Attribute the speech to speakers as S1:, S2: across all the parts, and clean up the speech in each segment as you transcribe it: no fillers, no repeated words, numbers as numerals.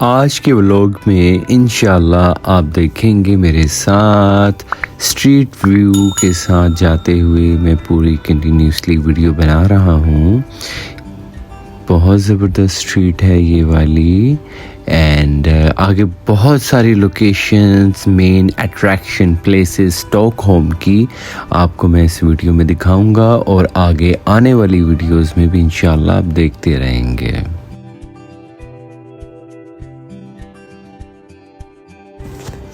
S1: आज के व्लॉग में इंशाल्लाह आप देखेंगे मेरे साथ स्ट्रीट व्यू के साथ जाते हुए मैं पूरी कंटिन्यूसली वीडियो बना रहा हूँ। बहुत ज़बरदस्त स्ट्रीट है ये वाली एंड आगे बहुत सारी locations main attraction places Stockholm की आपको मैं इस वीडियो में दिखाऊंगा और आगे आने वाली वीडियोस में भी इंशाल्लाह आप देखते रहेंगे।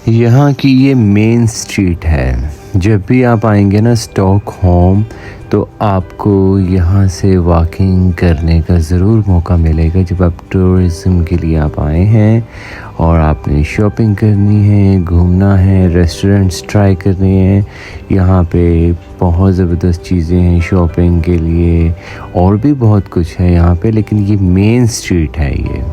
S1: यहाँ की ये मेन स्ट्रीट है। जब भी आप आएंगे ना स्टॉकहोम तो आपको यहाँ से वॉकिंग करने का ज़रूर मौका मिलेगा जब आप टूरिज़म के लिए आप आए हैं और आपने शॉपिंग करनी है, घूमना है, रेस्टोरेंट्स ट्राई करने हैं। यहाँ पे बहुत ज़बरदस्त चीज़ें हैं शॉपिंग के लिए और भी बहुत कुछ है यहाँ पे, लेकिन ये मेन स्ट्रीट है। ये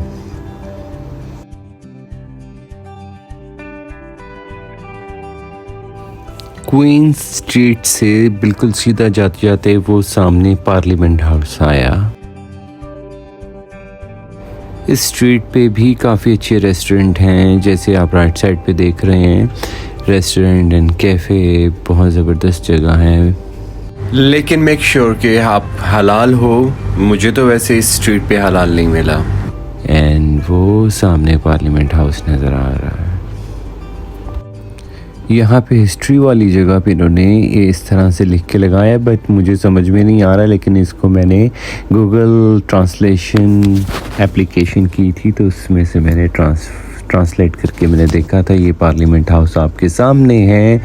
S1: क्वीन स्ट्रीट से बिल्कुल सीधा जाते जाते वो सामने पार्लियामेंट हाउस आया। इस स्ट्रीट पे भी काफ़ी अच्छे रेस्टोरेंट हैं, जैसे आप राइट साइड पे देख रहे हैं रेस्टोरेंट एंड कैफ़े, बहुत ज़बरदस्त जगह है। लेकिन मेक श्योर कि आप हलाल हो। मुझे तो वैसे इस स्ट्रीट पे हलाल नहीं मिला। एंड वो सामने पार्लियामेंट हाउस नज़र आ रहा है। यहाँ पे हिस्ट्री वाली जगह पे इन्होंने ये इस तरह से लिख के लगाया, बट मुझे समझ में नहीं आ रहा, लेकिन इसको मैंने गूगल ट्रांसलेशन एप्लीकेशन की थी तो उसमें से मैंने ट्रांसलेट करके मैंने देखा था। ये पार्लियामेंट हाउस आपके सामने है,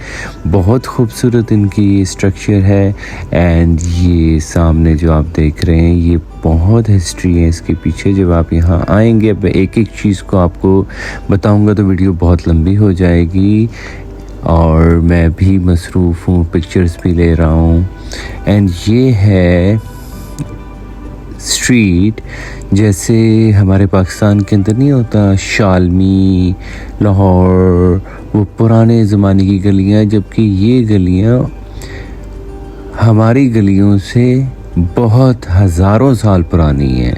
S1: बहुत खूबसूरत इनकी स्ट्रक्चर है एंड ये सामने जो आप देख रहे हैं ये बहुत हिस्ट्री है इसके पीछे। जब आप यहाँ आएंगे अब एक एक चीज़ को आपको बताऊँगा तो वीडियो बहुत लंबी हो जाएगी और मैं भी मसरूफ़ हूँ, पिक्चर्स भी ले रहा हूँ। एंड ये है स्ट्रीट जैसे हमारे पाकिस्तान के अंदर नहीं होता शालमी, लाहौर, वो पुराने ज़माने की गलियाँ, जबकि ये गलियाँ हमारी गलियों से बहुत हज़ारों साल पुरानी है।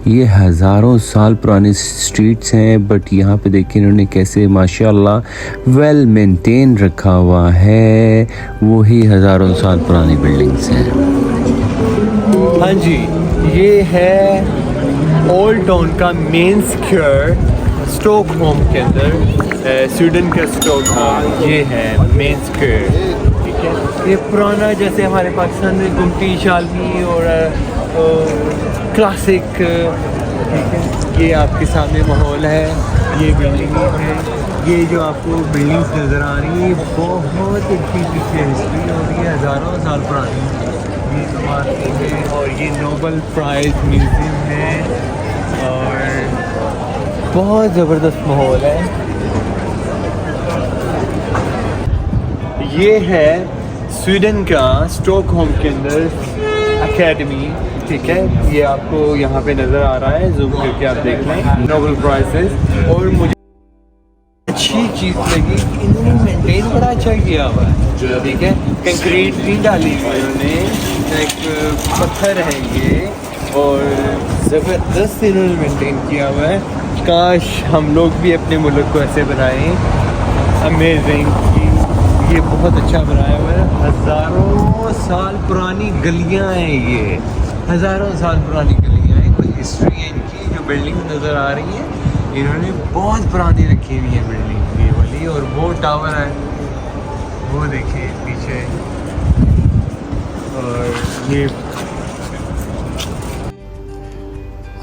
S1: ये हज़ारों साल पुरानी स्ट्रीट्स हैं, बट यहाँ पे देखिए इन्होंने कैसे माशाल्लाह वेल मेंटेन रखा हुआ है। वही हज़ारों साल पुरानी बिल्डिंग्स हैं।
S2: हाँ जी, ये है ओल्ड टाउन का मेन स्क्वायर स्टॉकहोम के अंदर, स्वीडन का स्टॉकहोम। ये है मेन स्क्वायर, ठीक है। ये पुराना जैसे हमारे पाकिस्तान में गुमटी, शालमी और क्लासिक, ठीक है। ये आपके सामने माहौल है, ये बिल्डिंग है। ये जो आपको बिल्डिंग्स नज़र आ रही है बहुत इनकी पीछे हिस्ट्री और ये हज़ारों साल पुरानी ये मार्केट है और ये नोबल प्राइज़ म्यूज़ियम है और बहुत ज़बरदस्त माहौल है। ये है स्वीडन का स्टॉकहोम के अंदर एकेडमी, ठीक है। ये आपको यहाँ पे नज़र आ रहा है, जूम करके आप देख लें, नोबल प्राइजेस। और मुझे अच्छी चीज़ लगी कि इन्होंने मेंटेन बड़ा अच्छा किया हुआ है, ठीक है। कंक्रीट नहीं डाली हुई उन्होंने, एक पत्थर है ये और ज़बरदस्त इन्होंने मेंटेन किया हुआ है। काश हम लोग भी अपने मुल्क को ऐसे बनाएं। अमेजिंग, ये बहुत अच्छा बनाया हुआ है। हज़ारों साल पुरानी गलियां हैं, ये हज़ारों साल पुरानी गलियां हैं। कोई हिस्ट्री है इनकी। जो बिल्डिंग नज़र आ रही है इन्होंने बहुत पुरानी रखी हुई है बिल्डिंग ये वाली। और वो टावर है वो देखिए पीछे, और ये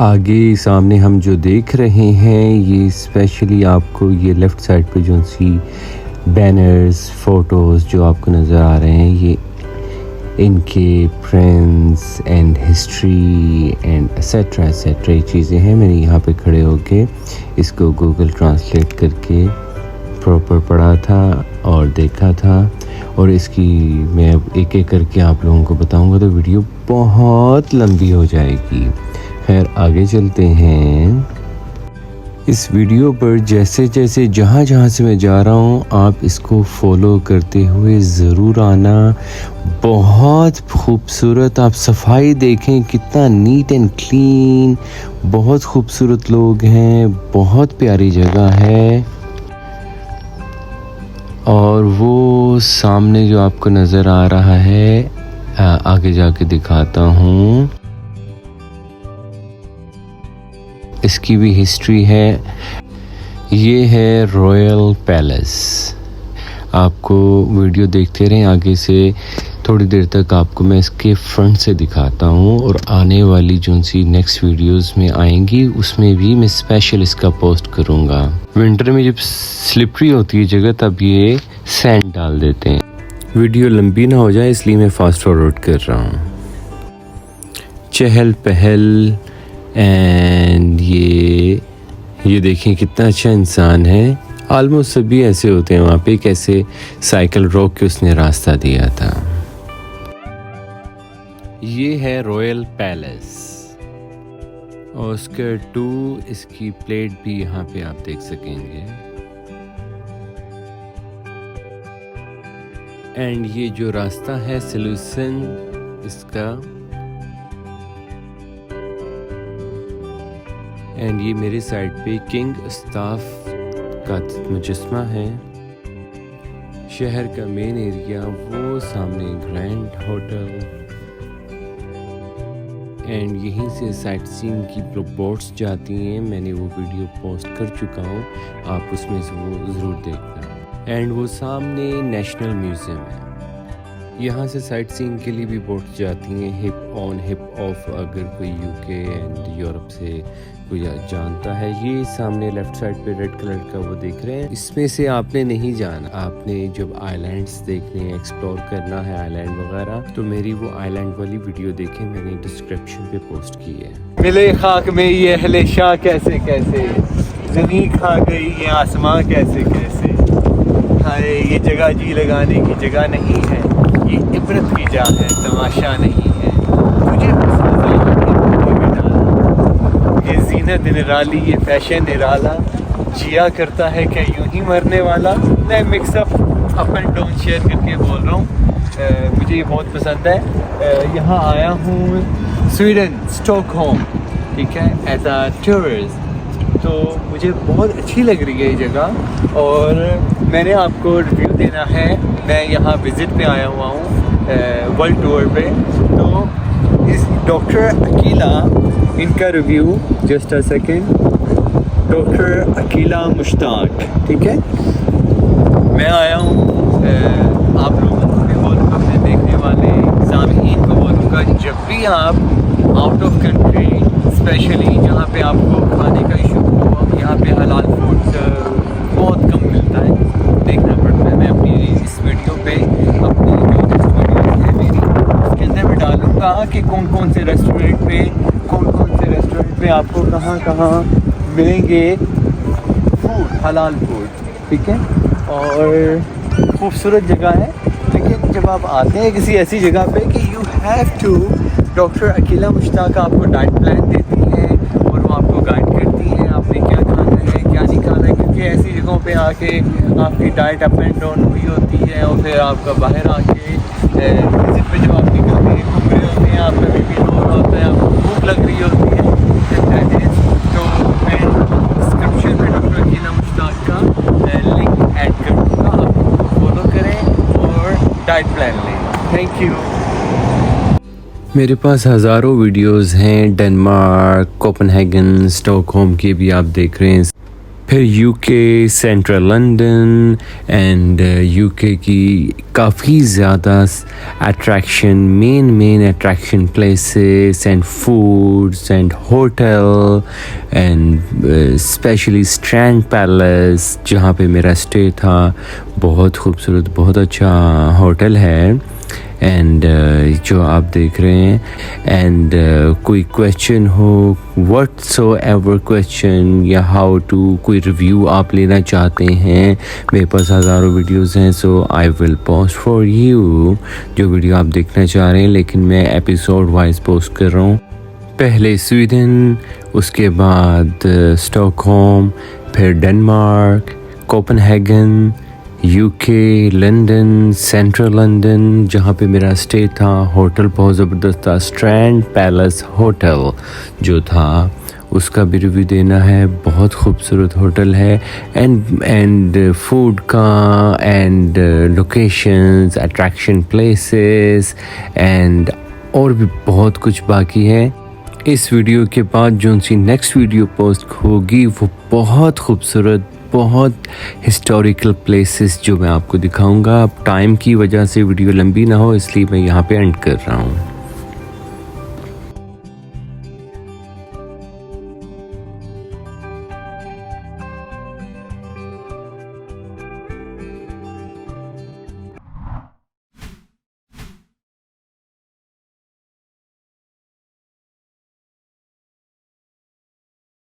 S1: आगे सामने हम जो देख रहे हैं ये स्पेशली आपको ये लेफ़्ट साइड पे जो सी बैनर्स, फ़ोटोज़ जो आपको नज़र आ रहे हैं ये इनके friends and history and etcetera etcetera ये चीज़ें हैं। मैंने यहाँ पे खड़े होके इसको गूगल ट्रांसलेट करके प्रॉपर पढ़ा था और देखा था और इसकी मैं अब एक एक करके आप लोगों को बताऊंगा तो वीडियो बहुत लंबी हो जाएगी। खैर आगे चलते हैं। इस वीडियो पर जैसे जैसे जहाँ जहाँ से मैं जा रहा हूँ आप इसको फॉलो करते हुए ज़रूर आना। बहुत खूबसूरत। आप सफाई देखें कितना नीट एंड क्लीन, बहुत खूबसूरत लोग हैं, बहुत प्यारी जगह है। और वो सामने जो आपको नज़र आ रहा है, आगे जाके दिखाता हूँ, इसकी भी हिस्ट्री है। ये है रॉयल पैलेस। आपको वीडियो देखते रहें, आगे से थोड़ी देर तक आपको मैं इसके फ्रंट से दिखाता हूँ, और आने वाली जो सी नेक्स्ट वीडियोस में आएंगी उसमें भी मैं स्पेशल इसका पोस्ट करूँगा। विंटर में जब स्लिपरी होती है जगह तब ये सैंड डाल देते हैं। वीडियो लंबी ना हो जाए इसलिए मैं फास्ट फॉरवर्ड कर रहा हूँ। चहल पहल, एंड ये देखें कितना अच्छा इंसान है। ऑलमोस्ट सभी ऐसे होते हैं। वहाँ पे एक ऐसे साइकिल रोक के उसने रास्ता दिया था। ये है रॉयल पैलेस, ऑस्कर 2 इसकी प्लेट भी यहाँ पे आप देख सकेंगे। एंड ये जो रास्ता है सलूशन इसका, एंड ये मेरे साइड पे किंग अस्ताफ का मुजस्मा है। शहर का मेन एरिया, वो सामने ग्रैंड होटल, एंड यहीं से साइट सीइंग की बोट्स जाती हैं। मैंने वो वीडियो पोस्ट कर चुका हूँ, आप उसमें से वो ज़रूर देखना। एंड वो सामने नेशनल म्यूज़ियम है। यहाँ से साइट सीइंग के लिए भी बोट्स जाती हैं, हिप ऑन हिप ऑफ, अगर कोई यूके एंड यूरोप से कोई जानता है। ये सामने लेफ्ट साइड पे रेड कलर का वो देख रहे हैं, इसमें से आपने नहीं जाना। आपने जब आइलैंड्स देखने, एक्सप्लोर करना है आइलैंड वगैरह, तो मेरी वो आइलैंड वाली वीडियो देखें, मैंने डिस्क्रिप्शन पे पोस्ट की है।
S2: मिले खाक में ये अहले शाह कैसे कैसे, ज़मीन खा गई ये आसमां कैसे कैसे। हाय ये जगह जी लगाने की जगह नहीं है, ये इबरत की जा है, तमाशा नहीं है। मुझे ये जीनत निराली, ये फैशन निराला, जिया करता है क्या यूं ही मरने वाला। मैं mix up up and down share करके बोल रहा हूँ। मुझे ये बहुत पसंद है। यहाँ आया हूँ स्वीडन, स्टॉकहोम, ठीक है, एज अ टूरिस्ट। तो मुझे बहुत अच्छी लग रही है ये जगह, और मैंने आपको रिव्यू देना है। मैं यहाँ विज़िट पे आया हुआ हूँ, वर्ल्ड टूर पे। तो इस डॉक्टर अकीला, इनका review, just a second, doctor Akila Mushtaq, ठीक है। मैं आया हूँ, आप लोगों को भी बोलूँगा, अपने देखने वाले सामीन को बोलूँगा, जब भी आप आउट ऑफ कंट्री, स्पेशली जहाँ पे आपको खाने का इशू हो, यहाँ पे हलाल फूड बहुत कम मिलता है, देखना पड़ता है। मैं अपनी इस वीडियो पे, अपनी जो नेक्स्ट वीडियो है मेरी, उसके अंदर मैं डालूँगा कि कौन कौन से रेस्टोरेंट पे आपको कहाँ कहाँ मिलेंगे फूड, हलाल फूड, ठीक है। और खूबसूरत जगह है, लेकिन जब आप आते हैं किसी ऐसी जगह पे कि you have to, doctor Akila Mushtaq आपको डाइट प्लान देती हैं, और वो आपको गाइड करती हैं आपने क्या खाना है क्या नहीं खाना है, क्योंकि ऐसी जगहों पे आके आपकी डाइट अप एंड डाउन हुई होती है, और फिर आपका बाहर आके विजिट पे जब आप निकलते हैं, घूम रहे होते हैं, आपका बीपी लो हो रहा होता है, आपको भूख लग रही होती है। तो मैं डिस्क्रिप्शन में डॉक्टर अकीला मुश्ताक का लिंक ऐड कर दूँगा, आप फॉलो करें और डाइट प्लान लें। Thank you.
S1: मेरे पास हज़ारों वीडियोस हैं, डेनमार्क, कोपेनहेगन, स्टॉकहोम की भी आप देख रहे हैं, फिर UK, central London and UK की काफ़ी ज़्यादा attraction, main attraction places and foods and hotel, and specially strand palace जहाँ पे मेरा स्टे था। बहुत खूबसूरत, बहुत अच्छा होटल है, एंड जो आप देख रहे हैं। एंड कोई क्वेश्चन हो, व्हाटसोएवर क्वेश्चन, या हाउ टू, कोई रिव्यू आप लेना चाहते हैं, मेरे पास हज़ारों वीडियोस हैं, so I will post for you जो वीडियो आप देखना चाह रहे हैं, लेकिन मैं एपिसोड वाइज पोस्ट कर रहा हूँ। पहले स्वीडन, उसके बाद स्टॉकहोम, फिर Denmark, Copenhagen, UK, London, central London, जहाँ पे मेरा स्टे था। होटल बहुत ज़बरदस्त था, स्ट्रैंड पैलेस होटल जो था उसका भी रिव्यू देना है। बहुत खूबसूरत होटल है एंड फूड का and locations, attraction places and और भी बहुत कुछ बाकी है। इस वीडियो के बाद जो सी नेक्स्ट वीडियो पोस्ट होगी वो बहुत खूबसूरत, बहुत हिस्टोरिकल प्लेसेस जो मैं आपको दिखाऊंगा। अब टाइम की वजह से वीडियो लंबी ना हो इसलिए मैं यहाँ पे एंड कर रहा हूँ।